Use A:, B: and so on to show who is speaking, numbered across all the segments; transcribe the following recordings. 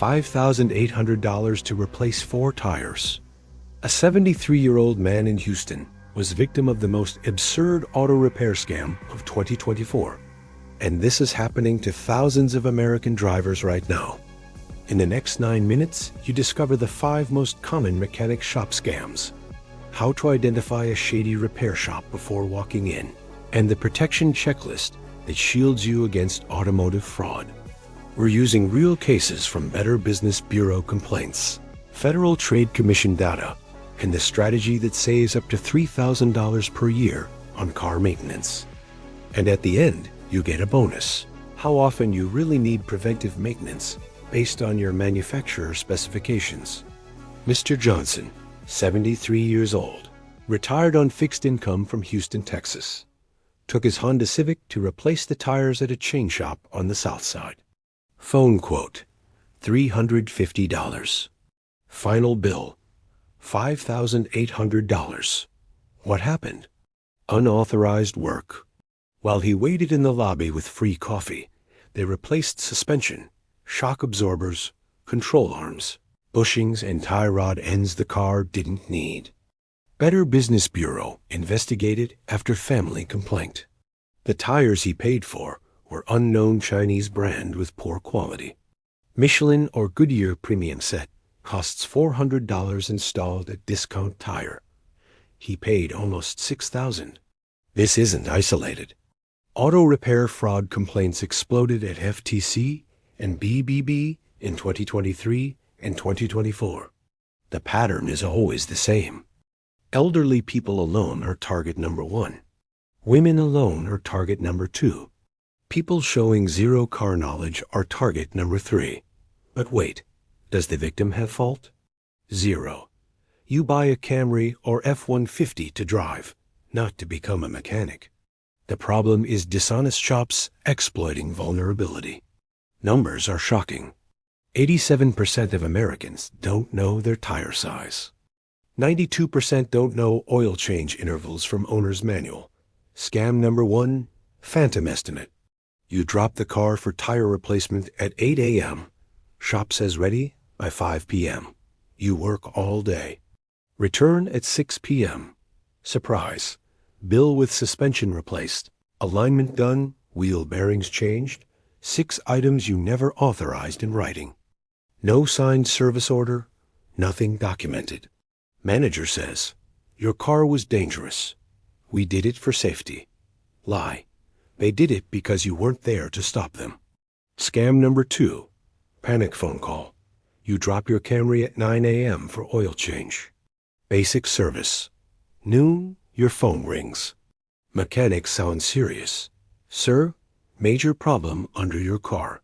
A: $5,800 to replace 4 tires. A 73-year-old man in Houston was victim of the most absurd auto repair scam of 2024. And this is happening to thousands of American drivers right now. In the next 9 minutes, you discover the 5 most common mechanic shop scams, how to identify a shady repair shop before walking in, and the protection checklist that shields you against automotive fraud. We're using real cases from Better Business Bureau complaints, Federal Trade Commission data, and the strategy that saves up to $3,000 per year on car maintenance. And at the end, you get a bonus: how often you really need preventive maintenance based on your manufacturer specifications. Mr. Johnson, 73 years old, retired on fixed income from Houston, Texas, took his Honda Civic to replace the tires at a chain shop on the south side. Phone quote, $350. Final bill, $5,800. What happened? Unauthorized work. While he waited in the lobby with free coffee, they replaced suspension, shock absorbers, control arms, bushings, and tie rod ends the car didn't need. Better Business Bureau investigated after family complaint. The tires he paid for were unknown Chinese brand with poor quality. Michelin or Goodyear premium set costs $400 installed at discount tire. He paid almost $6,000. This isn't isolated. Auto repair fraud complaints exploded at FTC and BBB in 2023 and 2024. The pattern is always the same. Elderly people alone are target number 1. Women alone are target number 2. People showing zero car knowledge are target number 3. But wait, does the victim have fault? 0. You buy a Camry or F-150 to drive, not to become a mechanic. The problem is dishonest shops exploiting vulnerability. Numbers are shocking. 87% of Americans don't know their tire size. 92% don't know oil change intervals from owner's manual. Scam number 1, phantom estimate. You drop the car for tire replacement at 8 a.m. Shop says ready by 5 p.m. You work all day. Return at 6 p.m. Surprise. Bill with suspension replaced, alignment done, wheel bearings changed, 6 items you never authorized in writing. No signed service order, nothing documented. Manager says, your car was dangerous. We did it for safety. Lie. They did it because you weren't there to stop them. Scam number 2, panic phone call. You drop your Camry at 9 a.m. for oil change. Basic service. Noon, your phone rings. Mechanic sounds serious. Sir, major problem under your car.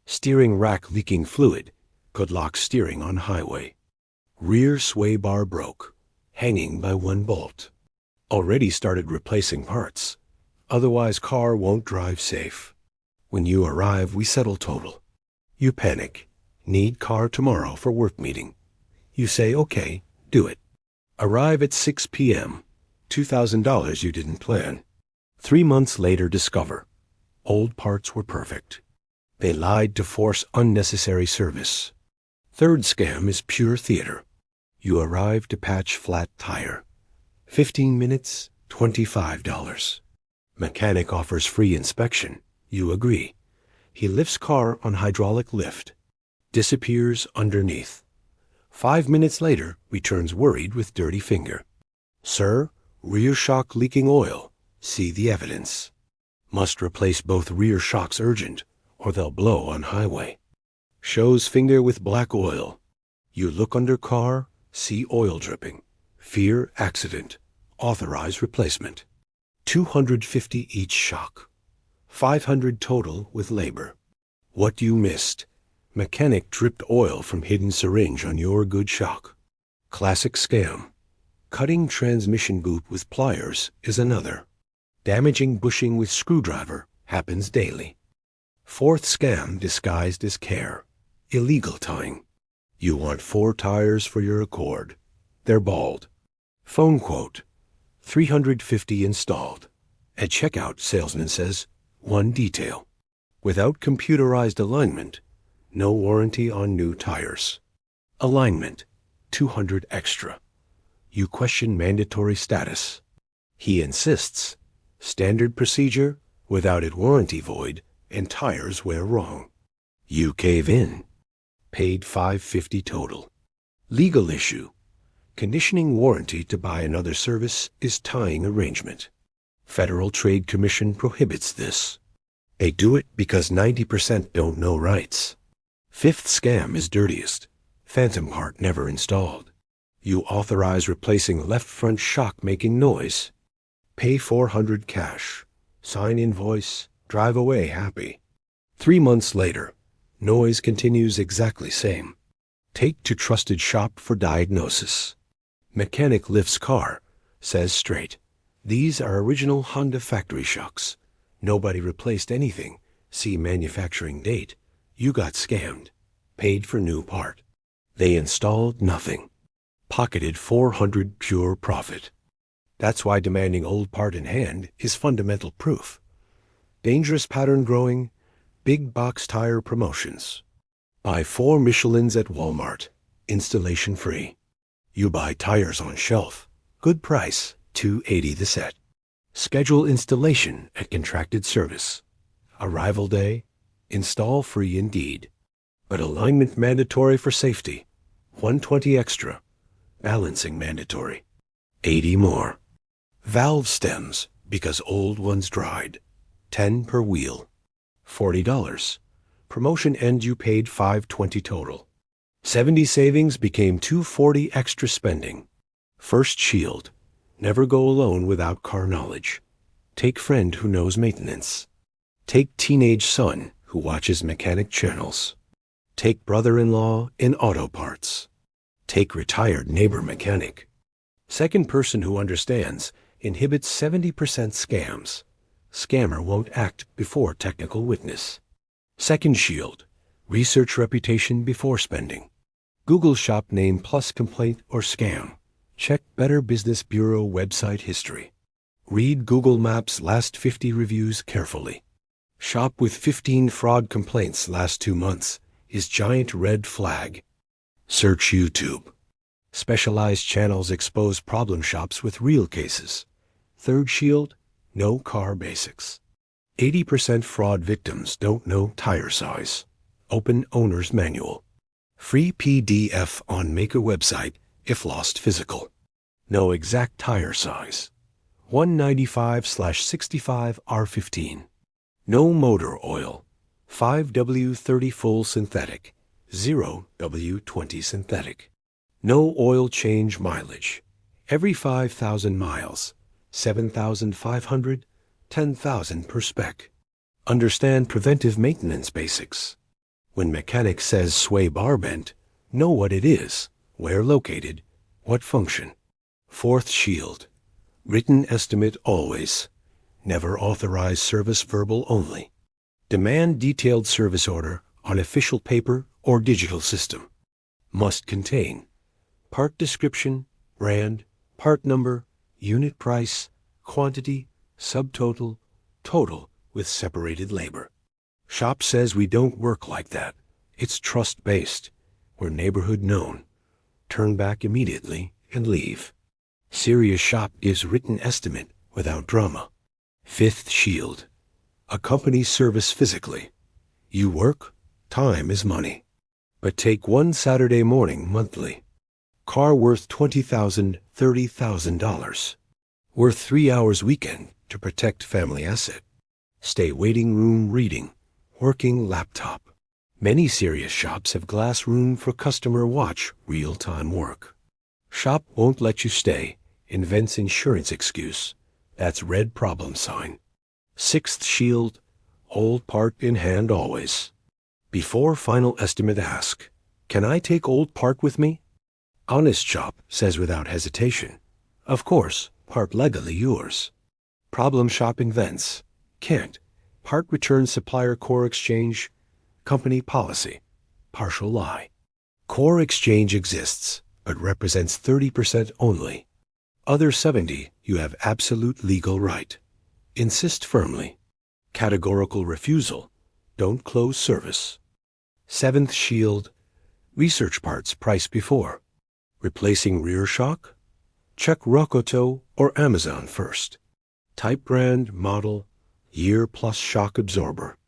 A: Steering rack leaking fluid. Could lock steering on highway. Rear sway bar broke, hanging by 1 bolt. Already started replacing parts. Otherwise car won't drive safe. When you arrive, we settle total. You panic. Need car tomorrow for work meeting. You say, okay, do it. Arrive at 6 p.m. $2,000 you didn't plan. 3 months later discover. Old parts were perfect. They lied to force unnecessary service. Third scam is pure theater. You arrive to patch flat tire. 15 minutes, $25. Mechanic offers free inspection. You agree. He lifts car on hydraulic lift. Disappears underneath. 5 minutes later, returns worried with dirty finger. Sir, rear shock leaking oil. See the evidence. Must replace both rear shocks urgent, or they'll blow on highway. Shows finger with black oil. You look under car, see oil dripping. Fear accident. Authorize replacement. $250 each shock. $500 total with labor. What you missed. Mechanic dripped oil from hidden syringe on your good shock. Classic scam. Cutting transmission boot with pliers is another. Damaging bushing with screwdriver happens daily. Fourth scam disguised as care. Illegal tying. You want 4 tires for your Accord. They're bald. Phone quote, $350 installed. At checkout, salesman says, 1 detail. Without computerized alignment, No warranty on new tires. Alignment, 200 extra. You question mandatory status. He insists. Standard procedure, without it warranty void, and tires wear wrong. You cave in. Paid $550 total. Legal issue. Conditioning warranty to buy another service is tying arrangement. Federal Trade Commission prohibits this. They do it because 90% don't know rights. Fifth scam is dirtiest. Phantom part never installed. You authorize replacing left front shock making noise. Pay $400 cash. Sign invoice. Drive away happy. 3 months later, noise continues exactly same. Take to trusted shop for diagnosis. Mechanic lifts car. Says straight. These are original Honda factory shocks. Nobody replaced anything. See manufacturing date. You got scammed. Paid for new part. They installed nothing. Pocketed $400 pure profit. That's why demanding old part in hand is fundamental proof. Dangerous pattern growing. Big box tire promotions. Buy 4 Michelins at Walmart. Installation free. You buy tires on shelf. Good price. $280 the set. Schedule installation at contracted service. Arrival day. Install free indeed. But alignment mandatory for safety. $120 extra. Balancing mandatory. $80 more. Valve stems because old ones dried. $10 per wheel. $40. Promotion end you paid $520 total. 70 savings became $240 extra spending. First shield. Never go alone without car knowledge. Take friend who knows maintenance. Take teenage son who watches mechanic channels. Take brother-in-law in auto parts. Take retired neighbor mechanic. Second person who understands inhibits 70% scams. Scammer won't act before technical witness. Second shield. Research reputation before spending. Google shop name plus complaint or scam. Check Better Business Bureau website history. Read Google Maps last 50 reviews carefully. Shop with 15 fraud complaints last 2 months is giant red flag. Search YouTube. Specialized channels expose problem shops with real cases. Third shield, no car basics. 80% fraud victims don't know tire size. Open owner's manual. Free PDF on maker website if lost physical. No exact tire size. 195/65 R15. No motor oil. 5W30 full synthetic. 0W20 synthetic. No oil change mileage. Every 5,000 miles. 7,500, 10,000 per spec. Understand preventive maintenance basics. When mechanic says sway bar bent, know what it is, where located, what function. Fourth shield. Written estimate always. Never authorize service verbal only. Demand detailed service order on official paper or digital system. Must contain part description, brand, part number, unit price, quantity, subtotal, total with separated labor. Shop says we don't work like that. It's trust-based. We're neighborhood known. Turn back immediately and leave. Serious shop gives written estimate without drama. Fifth shield. Accompany service physically. You work, time is money. But take one Saturday morning monthly. Car worth $20,000, $30,000. Worth 3 hours weekend to protect family asset. Stay waiting room reading. Working laptop. Many serious shops have glass room for customer watch real-time work. Shop won't let you stay. Invents insurance excuse. That's red problem sign. Sixth shield. Old part in hand always. Before final estimate ask, can I take old part with me? Honest shop says without hesitation. Of course, part legally yours. Problem shop invents. Can't. Part return supplier core exchange. Company policy. Partial lie. Core exchange exists, but represents 30% only. Other 70 you have absolute legal right. Insist firmly. Categorical refusal. Don't close service. Seventh shield, research parts price before. Replacing rear shock? Check Rokoto or Amazon first. Type brand, model, year plus shock absorber.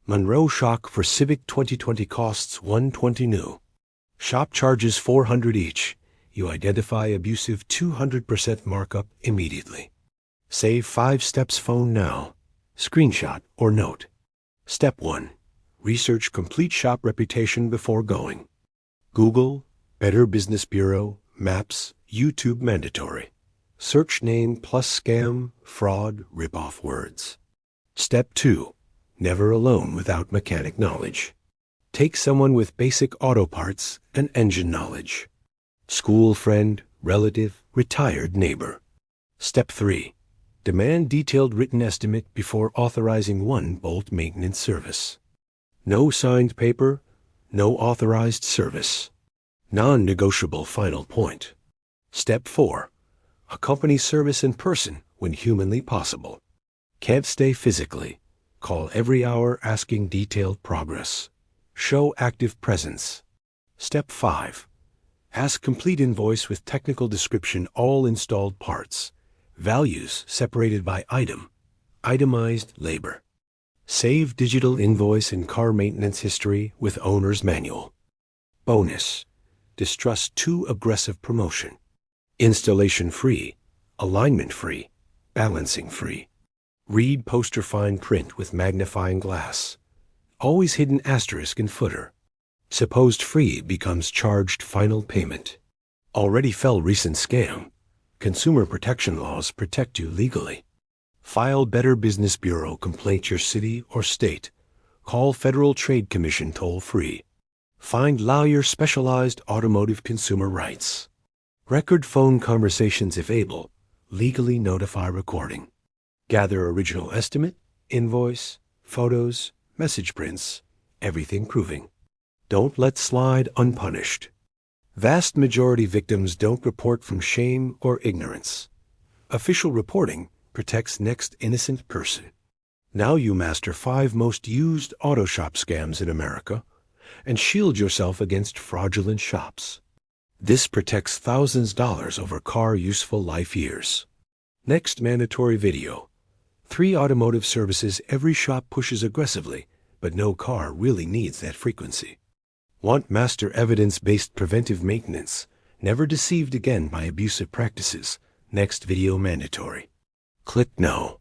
A: Monroe shock for Civic 2020 costs $120 new. Shop charges $400 each. You identify abusive 200% markup immediately. Save 5 steps phone now. Screenshot or note. Step 1. Research complete shop reputation before going. Google, Better Business Bureau, Maps, YouTube mandatory. Search name plus scam, fraud, rip-off words. Step 2. Never alone without mechanic knowledge. Take someone with basic auto parts and engine knowledge. School friend, relative, retired neighbor. Step 3. Demand detailed written estimate before authorizing one bolt maintenance service. No signed paper, no authorized service. Non-negotiable final point. Step 4. Accompany service in person when humanly possible. Can't stay physically. Call every hour asking detailed progress. Show active presence. Step 5. Ask complete invoice with technical description all installed parts. Values separated by item. Itemized labor. Save digital invoice and car maintenance history with owner's manual. Bonus. Distrust too aggressive promotion. Installation free. Alignment free. Balancing free. Read poster fine print with magnifying glass. Always hidden asterisk in footer. Supposed free becomes charged final payment. Already fell recent scam. Consumer protection laws protect you legally. File Better Business Bureau complaint your city or state. Call Federal Trade Commission toll free. Find lawyer specialized automotive consumer rights. Record phone conversations if able. Legally notify recording. Gather original estimate, invoice, photos, message prints, everything proving. Don't let slide unpunished. Vast majority victims don't report from shame or ignorance. Official reporting protects next innocent person. Now you master 5 most used auto shop scams in America and shield yourself against fraudulent shops. This protects thousands of dollars over car useful life years. Next mandatory video. 3 automotive services every shop pushes aggressively, but no car really needs that frequency. Want master evidence-based preventive maintenance, never deceived again by abusive practices. Next video mandatory. Click no.